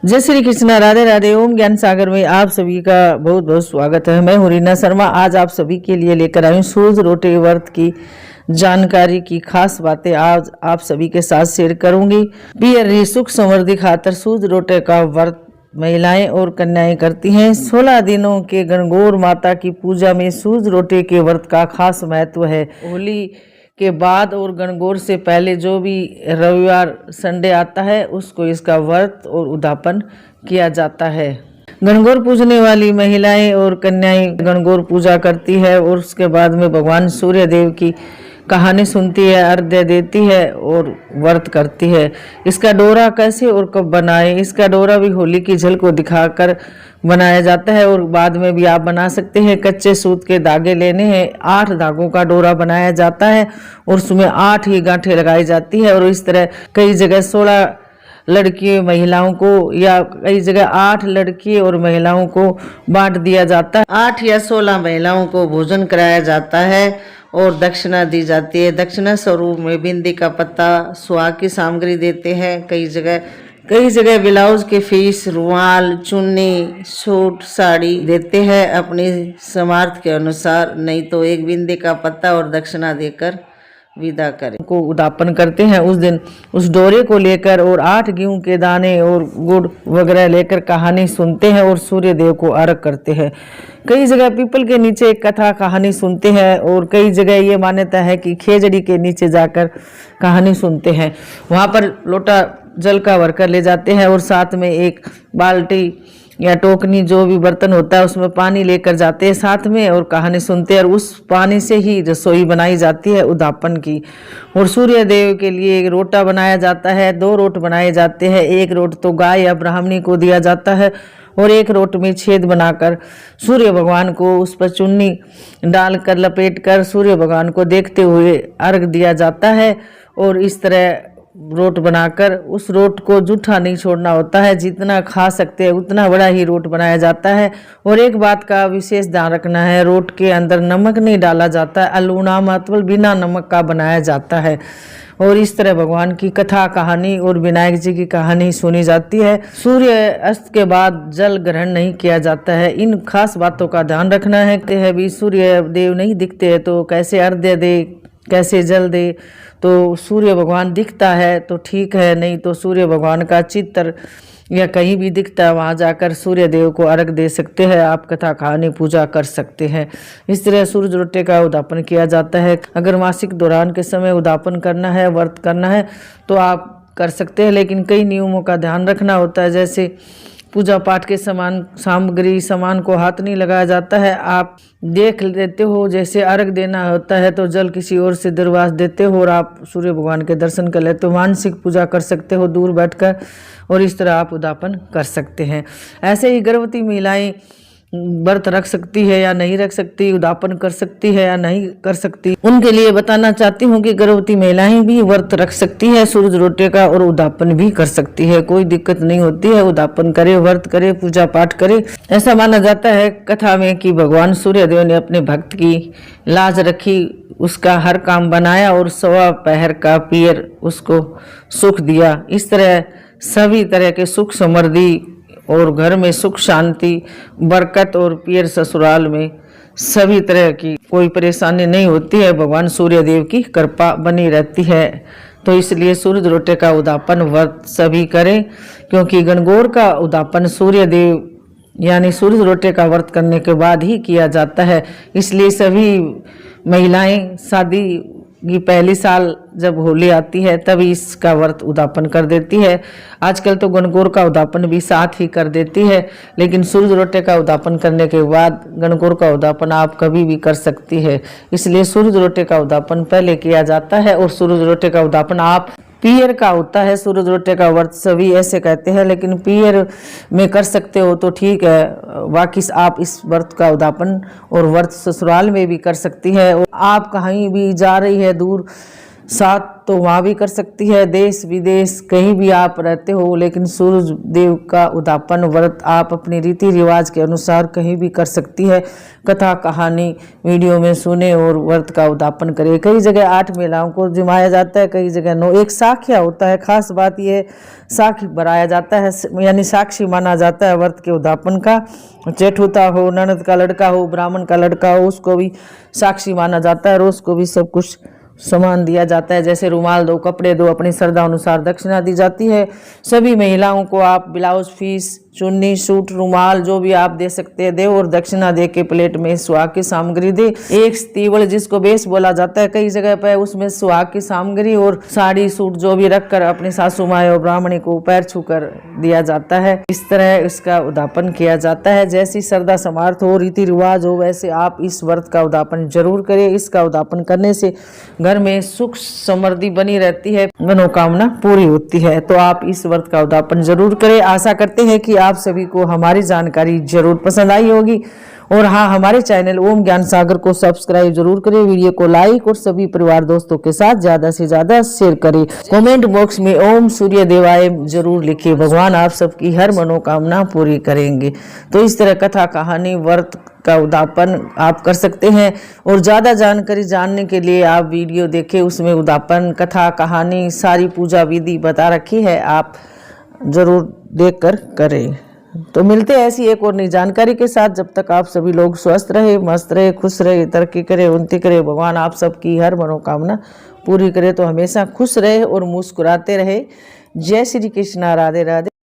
जय श्री कृष्णा, राधे राधे। ओम ज्ञान सागर में आप सभी का बहुत बहुत स्वागत है। मैं हूं रीना शर्मा। आज आप सभी के लिए लेकर आई हूं सूरज रोटे व्रत की जानकारी की खास बातें आज आप सभी के साथ शेयर करूंगी। पियर सुख समृद्धि खातर सूरज रोटे का व्रत महिलाएं और कन्याएं करती हैं। 16 दिनों के गणगौर माता की पूजा में सूरज रोटे के व्रत का खास महत्व है। होली के बाद और गणगौर से पहले जो भी रविवार संडे आता है उसको इसका व्रत और उद्यापन किया जाता है। गणगौर पूजने वाली महिलाएं और कन्याएं गणगौर पूजा करती है और उसके बाद में भगवान सूर्य देव की कहानी सुनती है, अर्घ्य देती है और व्रत करती है। इसका डोरा कैसे और कब बनाएं? इसका डोरा भी होली की झलक को दिखाकर बनाया जाता है और बाद में भी आप बना सकते हैं। कच्चे सूत के धागे लेने हैं, 8 धागों का डोरा बनाया जाता है और उसमें 8 ही गांठें लगाई जाती है और इस तरह कई जगह 16 लड़की महिलाओं को या कई जगह 8 लड़की और महिलाओं को बांट दिया जाता है। 8 या 16 महिलाओं को भोजन कराया जाता है और दक्षिणा दी जाती है। दक्षिणा स्वरूप में बिंदी का पत्ता, सुहाग की सामग्री देते हैं। कई जगह ब्लाउज के फीस, रुमाल, चुन्नी, सूट, साड़ी देते हैं अपनी सामर्थ्य के अनुसार। नहीं तो एक बिंदी का पत्ता और दक्षिणा देकर विदा करें को उद्यापन करते हैं। उस दिन उस डोरे को लेकर और 8 गेहूं के दाने और गुड़ वगैरह लेकर कहानी सुनते हैं और सूर्य देव को अर्घ करते हैं। कई जगह पीपल के नीचे एक कथा कहानी सुनते हैं और कई जगह ये मान्यता है कि खेजड़ी के नीचे जाकर कहानी सुनते हैं। वहाँ पर लोटा जल का भरकर ले जाते हैं और साथ में एक बाल्टी या टोकनी जो भी बर्तन होता है उसमें पानी लेकर जाते हैं साथ में और कहानी सुनते हैं और उस पानी से ही रसोई बनाई जाती है उद्यापन की। और सूर्य देव के लिए एक रोटा बनाया जाता है। 2 रोट बनाए जाते हैं। एक रोट तो गाय या ब्राह्मणी को दिया जाता है और एक रोट में छेद बनाकर सूर्य भगवान को उस पर चुन्नी डालकर लपेट कर सूर्य भगवान को देखते हुए अर्घ दिया जाता है। और इस तरह रोट बनाकर उस रोट को जूठा नहीं छोड़ना होता है। जितना खा सकते हैं उतना बड़ा ही रोट बनाया जाता है। और एक बात का विशेष ध्यान रखना है, रोट के अंदर नमक नहीं डाला जाता है। अलूना मतलब बिना नमक का बनाया जाता है। और इस तरह भगवान की कथा कहानी और विनायक जी की कहानी सुनी जाती है। सूर्य अस्त के बाद जल ग्रहण नहीं किया जाता है। इन खास बातों का ध्यान रखना है। भी सूर्य देव नहीं दिखते हैं तो कैसे अर्घ्य दे, कैसे जल दे? तो सूर्य भगवान दिखता है तो ठीक है, नहीं तो सूर्य भगवान का चित्र या कहीं भी दिखता है वहाँ जाकर सूर्य देव को अर्घ दे सकते हैं। आप कथा कहानी पूजा कर सकते हैं। इस तरह सूरज रोटे का उद्यापन किया जाता है। अगर मासिक दौरान के समय उद्यापन करना है, व्रत करना है तो आप कर सकते हैं, लेकिन कई नियमों का ध्यान रखना होता है। जैसे पूजा पाठ के सामान को हाथ नहीं लगाया जाता है। आप देख लेते हो, जैसे अर्घ देना होता है तो जल किसी और से दरवाज देते हो और आप सूर्य भगवान के दर्शन कर लेते हो। मानसिक पूजा कर सकते हो दूर बैठकर और इस तरह आप उद्यापन कर सकते हैं। ऐसे ही गर्भवती महिलाएं व्रत रख सकती है या नहीं रख सकती, उद्यापन कर सकती है या नहीं कर सकती, उनके लिए बताना चाहती हूँ कि गर्भवती महिलाएं भी व्रत रख सकती है सूरज रोटे का और उद्यापन भी कर सकती है। कोई दिक्कत नहीं होती है। उद्यापन करे, व्रत करे, पूजा पाठ करे। ऐसा माना जाता है कथा में कि भगवान सूर्य देव ने अपने भक्त की लाज रखी, उसका हर काम बनाया और 1.25 पहर का पियर उसको सुख दिया। इस तरह सभी तरह के सुख समृद्धि और घर में सुख शांति बरकत और पियर ससुराल में सभी तरह की कोई परेशानी नहीं होती है। भगवान सूर्य देव की कृपा बनी रहती है। तो इसलिए सूरज रोटे का उद्यापन व्रत सभी करें, क्योंकि गणगौर का उद्यापन सूर्य देव यानी सूरज रोटे का व्रत करने के बाद ही किया जाता है। इसलिए सभी महिलाएं शादी की पहली साल जब होली आती है तभी इसका व्रत उद्यापन कर देती है। आजकल तो गणगौर का उद्यापन भी साथ ही कर देती है, लेकिन सूरज रोटे का उद्यापन करने के बाद गणगौर का उद्यापन आप कभी भी कर सकती है। इसलिए सूरज रोटे का उद्यापन पहले किया जाता है और सूरज रोटे का उद्यापन आप पियर का होता है। सूरज रोटे का व्रत सभी ऐसे कहते हैं, लेकिन पियर में कर सकते हो तो ठीक है। बाकी आप इस व्रत का उद्यापन और व्रत ससुराल में भी कर सकती है। और आप कहीं भी जा रही है दूर साथ तो वहाँ भी कर सकती है, देश विदेश कहीं भी आप रहते हो, लेकिन सूरज देव का उद्यापन व्रत आप अपने रीति रिवाज के अनुसार कहीं भी कर सकती है। कथा कहानी वीडियो में सुने और व्रत का उद्यापन करें। कई जगह 8 महिलाओं को जिमाया जाता है, कई जगह 9। एक साखिया होता है, खास बात यह साखी बनाया जाता है, यानी साक्षी माना जाता है व्रत के उद्यापन का। जेठूता हो, ननद का लड़का हो, ब्राह्मण का लड़का हो, उसको भी साक्षी माना जाता है और उसको भी सब कुछ सामान दिया जाता है, जैसे रुमाल दो, कपड़े दो, अपनी श्रद्धा अनुसार दक्षिणा दी जाती है। सभी महिलाओं को आप ब्लाउज पीस, चुन्नी, सूट, रुमाल जो भी आप दे सकते हैं दे, और दक्षिणा दे के प्लेट में सुहाग की सामग्री दे। एक तीवड़ जिसको बेस बोला जाता है कई जगह पर, उसमें सुहाग की सामग्री और साड़ी सूट जो भी रखकर अपनी सासू माँ और ब्राह्मणी को पैर छूकर दिया जाता है। इस तरह इसका उद्यापन किया जाता है। जैसी श्रद्धा समर्थ हो, रीति रिवाज हो, वैसे आप इस व्रत का उद्यापन जरूर करें। इसका उद्यापन करने से घर में सुख समृद्धि बनी रहती है, मनोकामना पूरी होती है। तो आप इस व्रत का उद्यापन जरूर करें। आशा करते हैं कि आप सभी को हमारी जानकारी जरूर पसंद आई होगी। और हाँ, हमारे चैनल ओम ज्ञान सागर को सब्सक्राइब जरूर करें, वीडियो को लाइक और सभी परिवार दोस्तों के साथ ज्यादा से ज्यादा शेयर करें। कमेंट बॉक्स में ओम सूर्य देवाय जरूर लिखिए। भगवान आप सबकी हर मनोकामना पूरी करेंगे। तो इस तरह कथा कहानी व्रत का उद्यापन आप कर सकते हैं। और ज़्यादा जानकारी जानने के लिए आप वीडियो देखें, उसमें उद्यापन, कथा कहानी, सारी पूजा विधि बता रखी है, आप जरूर देखकर करें। तो मिलते हैं ऐसी एक और नई जानकारी के साथ। जब तक आप सभी लोग स्वस्थ रहे, मस्त रहे, खुश रहे, तरक्की करे, उन्नति करे, भगवान आप सबकी हर मनोकामना पूरी करे। तो हमेशा खुश रहे और मुस्कुराते रहे। जय श्री कृष्णा, राधे राधे।